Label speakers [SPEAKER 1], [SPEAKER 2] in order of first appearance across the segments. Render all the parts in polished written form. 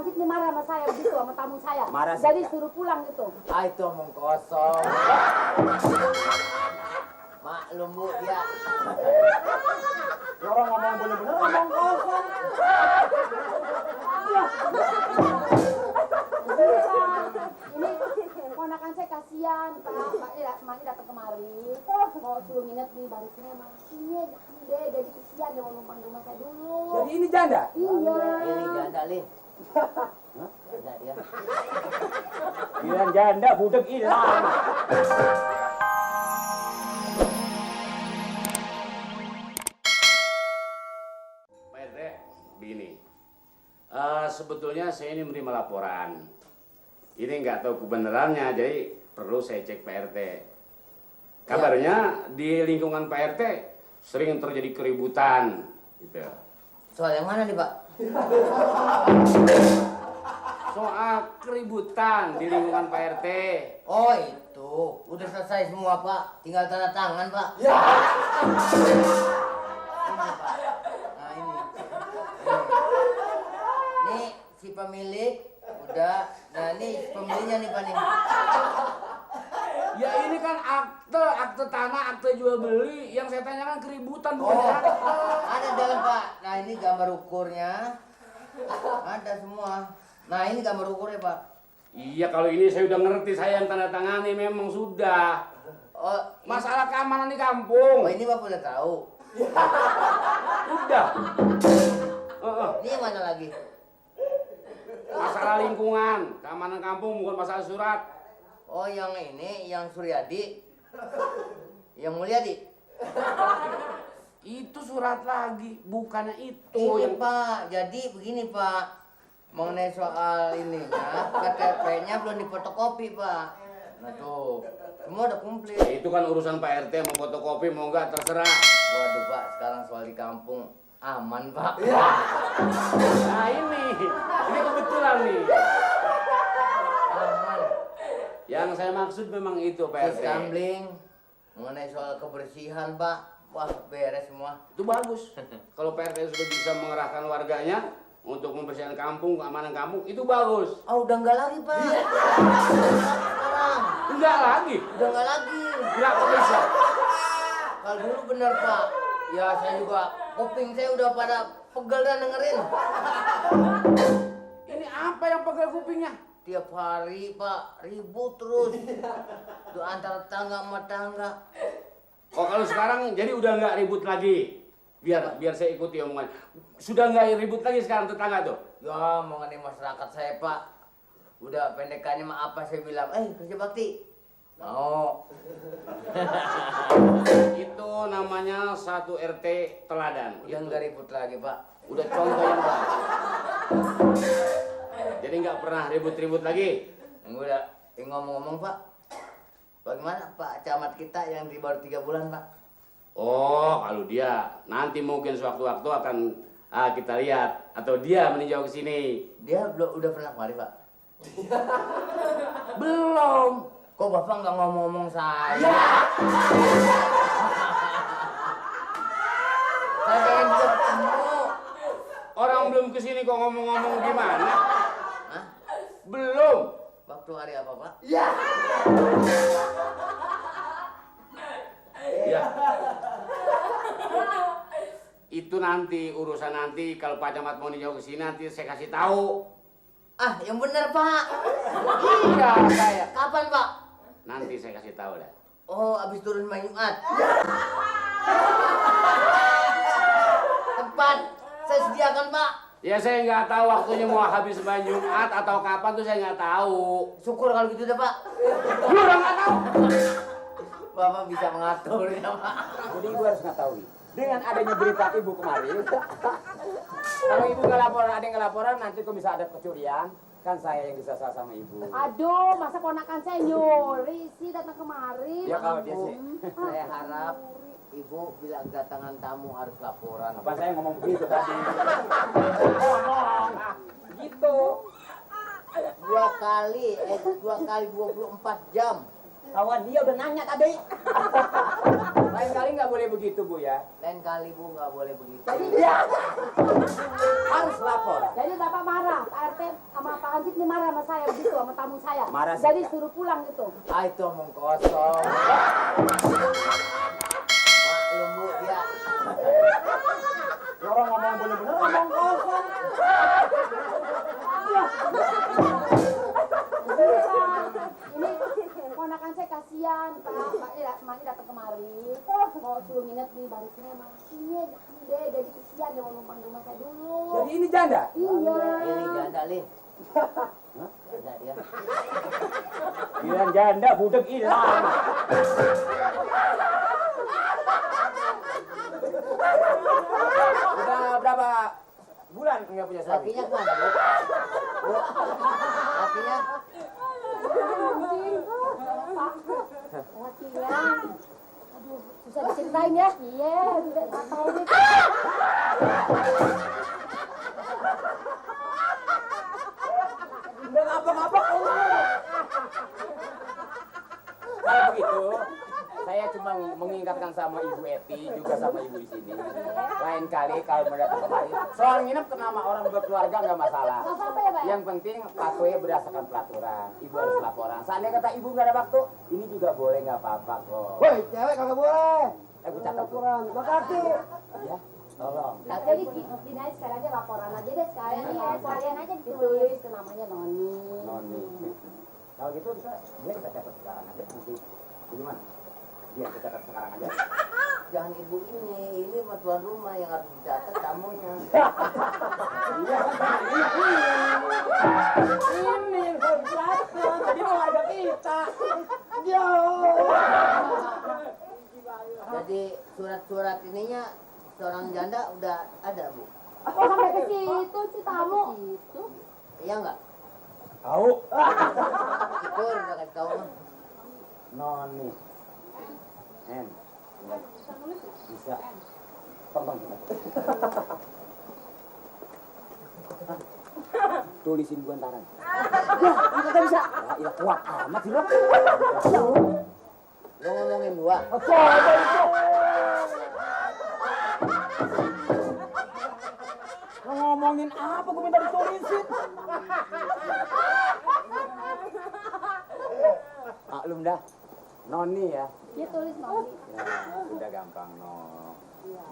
[SPEAKER 1] Hansip nih marah sama saya begitu, sama tamu saya.
[SPEAKER 2] Marah
[SPEAKER 1] jadi
[SPEAKER 2] sih,
[SPEAKER 1] suruh pulang gitu.
[SPEAKER 3] Ah itu omong kosong. Maklum Bu dia.
[SPEAKER 2] Orang ngomong bener-bener ngomong kosong.
[SPEAKER 1] Ini ponakan saya kasihan, Pak. Maknya datang kemari. Mau suruh nginep nih, baru saya makasih deh. Jadi kasihan dia mau numpang di rumah saya dulu.
[SPEAKER 2] Jadi ini janda?
[SPEAKER 1] Iya.
[SPEAKER 3] Ini janda Lin. Janda dia.
[SPEAKER 2] Bilang janda, budek hilang.
[SPEAKER 4] Pak RT, begini. Sebetulnya saya ini menerima laporan. Ini nggak tahu kebenarannya, jadi perlu saya cek Pak RT. Kabarnya di lingkungan Pak RT sering terjadi keributan, gitu.
[SPEAKER 3] Soal yang mana nih Pak?
[SPEAKER 4] Soal keributan di lingkungan Pak RT.
[SPEAKER 3] Oh itu, udah selesai semua Pak. Tinggal tanda tangan Pak.
[SPEAKER 2] Ya.
[SPEAKER 3] Ini Pak. Nah ini. Nih si pemilik udah. Nah ini pembelinya nih Pak nih.
[SPEAKER 4] Ya ini kan akte tanah, akte jual beli. Yang saya tanyakan keributan bukan
[SPEAKER 3] Oh,
[SPEAKER 4] akte.
[SPEAKER 3] ada dalam Pak. Nah ini gambar ukurnya. Ada semua. Nah ini gambar ukurnya Pak.
[SPEAKER 4] Iya, kalau ini saya udah ngerti, saya yang tanda tangani memang sudah.
[SPEAKER 3] Oh,
[SPEAKER 4] Masalah keamanan di kampung.
[SPEAKER 3] oh ini Bapak udah tahu.
[SPEAKER 4] Udah.
[SPEAKER 3] Ini yang mana lagi?
[SPEAKER 4] Masalah lingkungan, keamanan kampung bukan masalah surat.
[SPEAKER 3] Oh yang ini, yang Suryadi. Yang Mulyadi.
[SPEAKER 4] Itu surat lagi, bukannya itu
[SPEAKER 3] Ini
[SPEAKER 4] yang
[SPEAKER 3] Pak, jadi begini Pak. Mengenai soal ininya, KTP-nya belum difotokopi Pak. Nah tuh, semua udah komplit.
[SPEAKER 4] itu kan urusan Pak RT mau fotokopi mau enggak terserah.
[SPEAKER 3] Waduh Pak, sekarang soal di kampung aman Pak.
[SPEAKER 4] Nah ini kebetulan nih.
[SPEAKER 3] Aman.
[SPEAKER 4] Yang saya maksud memang itu Pak
[SPEAKER 3] Terus
[SPEAKER 4] RT.
[SPEAKER 3] gambling, mengenai soal kebersihan Pak, wah beres semua.
[SPEAKER 4] Itu bagus. Kalau Pak RT sudah bisa mengerahkan warganya untuk membersihkan kampung, keamanan kampung, itu bagus.
[SPEAKER 3] Oh udah enggak lagi Pak. Sekarang
[SPEAKER 4] Enggak lagi.
[SPEAKER 3] udah enggak lagi.
[SPEAKER 4] Enggak bisa.
[SPEAKER 3] Kalau dulu bener Pak, ya saya juga kuping saya udah pada pegel dan dengerin.
[SPEAKER 4] Ini apa yang pegal kupingnya?
[SPEAKER 3] Tiap hari Pak ribut terus. Itu antara tangga sama tangga.
[SPEAKER 4] Oh kalau sekarang jadi udah nggak ribut lagi. Biar saya ikuti omongan. Sudah nggak ribut lagi sekarang tetangga tuh.
[SPEAKER 3] Ya mengenai masyarakat saya Pak, udah pendekannya mah apa saya bilang, kerja bakti. Mau.
[SPEAKER 4] Itu namanya satu RT teladan.
[SPEAKER 3] Udah
[SPEAKER 4] Itu.
[SPEAKER 3] nggak ribut lagi Pak.
[SPEAKER 4] Udah contoh yang baik. Jadi nggak pernah ribut-ribut lagi.
[SPEAKER 3] Udah, ngomong-ngomong Pak, bagaimana Pak camat kita yang baru 3 bulan Pak?
[SPEAKER 4] Oh kalau dia nanti mungkin sewaktu-waktu akan kita lihat atau dia meninjau ke sini.
[SPEAKER 3] Dia udah pernah kemari Pak?
[SPEAKER 4] Belum.
[SPEAKER 3] Kok Bapak nggak ngomong-ngomong saya? Saya pengen juga ketemu.
[SPEAKER 4] Orang belum ke sini kok ngomong-ngomong gimana?
[SPEAKER 3] Hah?
[SPEAKER 4] Belum.
[SPEAKER 3] Waktu hari apa Pak?
[SPEAKER 4] Ya. Itu nanti urusan nanti kalau Pak Camat mau ninjau ke sini nanti saya kasih tahu.
[SPEAKER 3] Ah, yang benar Pak.
[SPEAKER 4] Iya saya.
[SPEAKER 3] Kapan Pak?
[SPEAKER 4] Nanti saya kasih tahu dah.
[SPEAKER 3] Oh, abis turun main Jumat. Tempat saya sediakan Pak.
[SPEAKER 4] Ya saya nggak tahu waktunya mau habis sembahyang Jumat atau kapan tuh saya nggak tahu.
[SPEAKER 3] Syukur kalau gitu deh Pak.
[SPEAKER 4] Lu udah nggak tahu.
[SPEAKER 3] Bapak bisa mengatur ya Pak.
[SPEAKER 2] Jadi ibu harus mengetahui. Dengan adanya berita ibu kemarin, kalau ibu nggak laporan, ada yang nggak laporan, nanti kok bisa ada kecurian. Kan saya yang bisa salah sama ibu.
[SPEAKER 1] Aduh, masa ponakan saya nyuri sih datang kemari.
[SPEAKER 2] Ya kalau dia sih.
[SPEAKER 3] Saya harap Ibu bila kedatangan tamu harus laporan.
[SPEAKER 2] Apa saya ngomong begitu tadi? Ngomong. Gitu.
[SPEAKER 3] 2 kali 24 jam.
[SPEAKER 2] Kawan dia udah nanya tadi. Lain kali nggak boleh begitu Bu ya.
[SPEAKER 3] Lain kali Bu nggak boleh begitu.
[SPEAKER 1] Jadi
[SPEAKER 2] Ya. Harus lapor.
[SPEAKER 1] Jadi Bapak marah, Pak RT sama Pak Hansip ini marah sama saya begitu, sama tamu saya.
[SPEAKER 2] Marah sih,
[SPEAKER 1] Jadi
[SPEAKER 2] Kak.
[SPEAKER 1] suruh pulang gitu.
[SPEAKER 3] Ah itu omong kosong. Maklum Bu dia.
[SPEAKER 2] Orang ngomong bener-bener ngomong kosong.
[SPEAKER 1] Ini ponakan saya kasihan, Pak. Maknya datang kemari. Mau suruh nginep nih, baru saya makanya jangan deh, jadi kasihan dia mau numpang di rumah saya dulu.
[SPEAKER 2] Jadi ini janda?
[SPEAKER 1] Iya.
[SPEAKER 3] Ini janda Lin. Janda dia.
[SPEAKER 2] Bilang janda budek hilang. Udah berapa bulan nggak punya suami?
[SPEAKER 3] Lakinya kemana Bu? Bu? Lakinya?
[SPEAKER 1] Lakinya. Aduh, susah diceritain ya. Iya, udah 4 tahun nih.
[SPEAKER 2] Udah ngapa-ngapa. Kalau begitu, saya cuma mengingatkan sama Ibu Eti, juga sama Ibu di sini. Lain kali kalau mendatang kemari, soal nginep ke nama orang berkeluarga nggak masalah.
[SPEAKER 1] Nggak apa-apa ya, Pak?
[SPEAKER 2] Yang penting patuhnya berdasarkan peraturan. Ibu harus laporan. Seandainya kata Ibu nggak ada waktu, ini juga boleh nggak apa-apa kok.
[SPEAKER 5] Woi, cewek kagak boleh.
[SPEAKER 2] Aku catat tuh.
[SPEAKER 5] Laporan. Makasih.
[SPEAKER 2] Ya, tolong.
[SPEAKER 1] Nah, jadi gini aja sekalian aja laporan aja deh sekalian ya, sekalian aja ditulis ke namanya Noni.
[SPEAKER 2] Noni. Kalau gitu dia kita catat sekarang aja. Nanti gimana? Dia kita catat sekarang aja.
[SPEAKER 3] Jangan ibu ini mah tuan rumah yang harus dicatat tamunya.
[SPEAKER 2] Iya kan ini yang harus catat. Tadi mau ada kita. Yo.
[SPEAKER 3] Jadi surat-surat ininya seorang janda udah ada Bu.
[SPEAKER 1] Kok sampai ke situ sih tamu? Itu.
[SPEAKER 3] Iya nggak?
[SPEAKER 2] Tahu.
[SPEAKER 3] Syukur udah kasih tahu mah.
[SPEAKER 2] Noni. N. Bisa. Tonton kita. Tulisin gua ntaran.
[SPEAKER 1] Enggak bisa.
[SPEAKER 2] Ya, iya kuat amat sih lo.
[SPEAKER 3] Lo ngomongin gua.
[SPEAKER 2] Coba itu. Lo ngomongin apa? Gue minta ditulisin. Maklum dah. Noni ya.
[SPEAKER 1] Dia tulis Noni.
[SPEAKER 2] Ya, udah gampang no.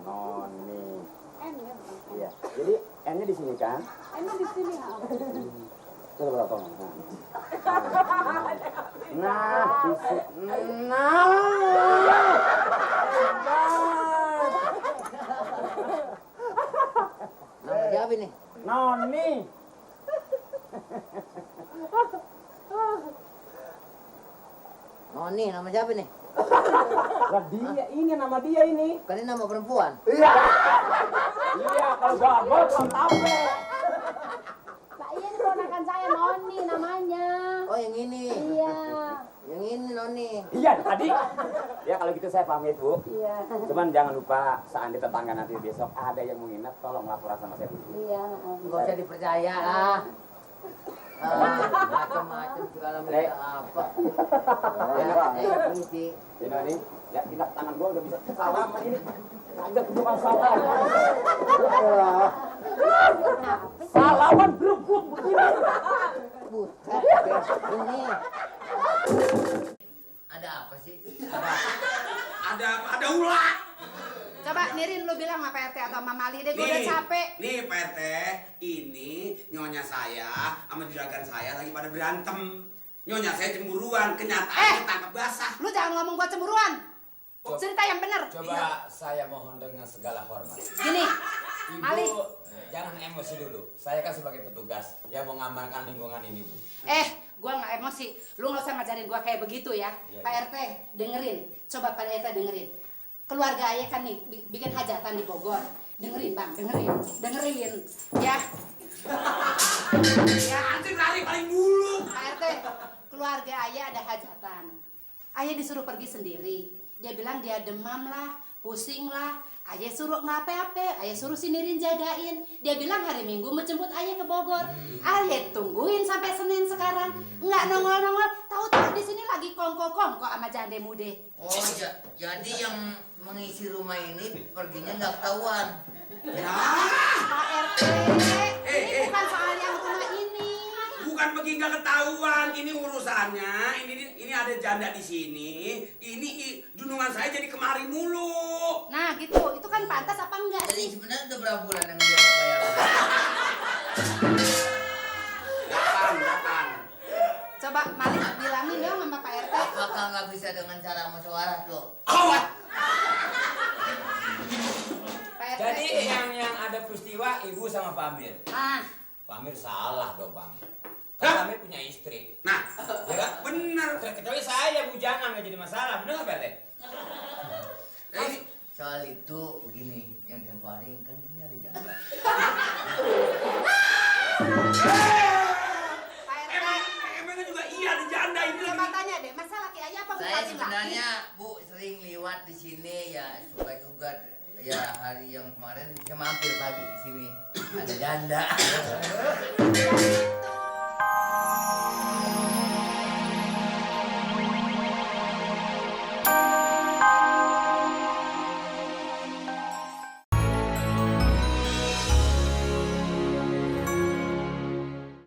[SPEAKER 2] Noni.
[SPEAKER 1] N ya, bukan N.
[SPEAKER 2] Iya. Jadi N-nya di sini kan?
[SPEAKER 1] N-nya di sini.
[SPEAKER 2] Coba berapa tolong. Nah, di sini. Nah.
[SPEAKER 3] Nama siapa nih?
[SPEAKER 2] Noni.
[SPEAKER 3] Noni, nama siapa nih?
[SPEAKER 2] Lah dia ini nama dia ini.
[SPEAKER 3] Kan ini nama perempuan.
[SPEAKER 2] Iya. Iya, kalau gagal kan tape.
[SPEAKER 1] Pak, iya ini ponakan saya Noni namanya.
[SPEAKER 3] Oh yang ini.
[SPEAKER 1] Iya.
[SPEAKER 3] Yang ini Noni.
[SPEAKER 2] Iya, tadi. Ya kalau gitu saya pamit, Bu.
[SPEAKER 1] Iya.
[SPEAKER 2] Cuman jangan lupa seandainya tetangga nanti besok ada yang menginap, tolong laporan sama saya dulu.
[SPEAKER 1] Iya.
[SPEAKER 3] Nggak usah dipercaya lah. Macam-macam segala macam apa. Ya, ini sih.
[SPEAKER 2] Ini, ya tindak tangan gua udah bisa salam ini. Kagak bukan salam. Salaman berebut begini.
[SPEAKER 3] Buset, ini. Ada apa sih?
[SPEAKER 6] Ada ular.
[SPEAKER 7] Coba Nirin lu bilang sama Pak RT atau sama Mali deh, gue udah capek.
[SPEAKER 6] Nih Pak RT, ini nyonya saya sama juragan saya lagi pada berantem. Nyonya saya cemburuan, kenyataannya tangkap basah.
[SPEAKER 7] Lu jangan ngomong gua cemburuan. Cerita yang bener.
[SPEAKER 8] Coba saya mohon dengan segala hormat.
[SPEAKER 7] Gini,
[SPEAKER 8] Ibu,
[SPEAKER 7] Mali.
[SPEAKER 8] jangan emosi dulu. Saya kan sebagai petugas yang mengamankan lingkungan ini, Bu.
[SPEAKER 7] Gua nggak emosi. Lu nggak usah ngajarin gua kayak begitu ya.
[SPEAKER 8] Iya,
[SPEAKER 7] Pak RT, dengerin. Coba Pak RT dengerin. Keluarga ayah kan nih bikin hajatan di Bogor. Dengerin bang, dengerin. Ya. Ya.
[SPEAKER 6] Nanti lari paling dulu.
[SPEAKER 7] Pak RT, keluarga ayah ada hajatan. Ayah disuruh pergi sendiri. Dia bilang dia demam lah, pusing lah, Ayah suruh nggak apa-apa, ayah suruh si Nirin jagain. Dia bilang hari Minggu mau jemput ayah ke Bogor. Ayah tungguin sampai Senin sekarang, nggak nongol-nongol. Tahu-tahu di sini lagi kongko-kongko sama jande mude.
[SPEAKER 3] Oh, jadi yang mengisi rumah ini perginya nggak ketahuan.
[SPEAKER 6] Ya,
[SPEAKER 7] Pak RT, ini bukan soal yang rumah ini.
[SPEAKER 6] bukan pergi nggak ketahuan. Ini urusannya. Ini ada janda di sini. Ini junungan saya jadi kemari mulu.
[SPEAKER 7] Nah gitu, itu kan pantas apa enggak
[SPEAKER 3] Jadi
[SPEAKER 7] sih?
[SPEAKER 3] sebenarnya udah berapa bulan yang dia nggak bayar?
[SPEAKER 6] Kapan?
[SPEAKER 7] Coba Malik bilangin dong sama Pak RT.
[SPEAKER 3] Apakah nggak bisa dengan cara musyawarah tuh?
[SPEAKER 6] Awas.
[SPEAKER 7] Pak RT.
[SPEAKER 8] Jadi yang ada peristiwa ibu sama Pak Amir.
[SPEAKER 7] Ah,
[SPEAKER 8] Pak Amir salah dong Pak Amir.
[SPEAKER 6] Hah?
[SPEAKER 8] Pak Amir punya istri.
[SPEAKER 6] Nah,
[SPEAKER 8] Ya kan?
[SPEAKER 6] bener.
[SPEAKER 8] Kecuali saya bujangan nggak jadi masalah. Benar nggak Pak RT?
[SPEAKER 6] Ini
[SPEAKER 3] Soal itu begini, yang tiap hari kan ini ada janda.
[SPEAKER 7] Pak RT.
[SPEAKER 6] emangnya juga iya di janda ini
[SPEAKER 7] Coba
[SPEAKER 6] lagi.
[SPEAKER 7] tanya deh, masa laki ayah apa
[SPEAKER 3] Saya
[SPEAKER 7] bukan laki?
[SPEAKER 3] sebenarnya Bu sering lewat di sini ya suka juga ya hari yang kemarin saya mampir pagi di sini ada janda.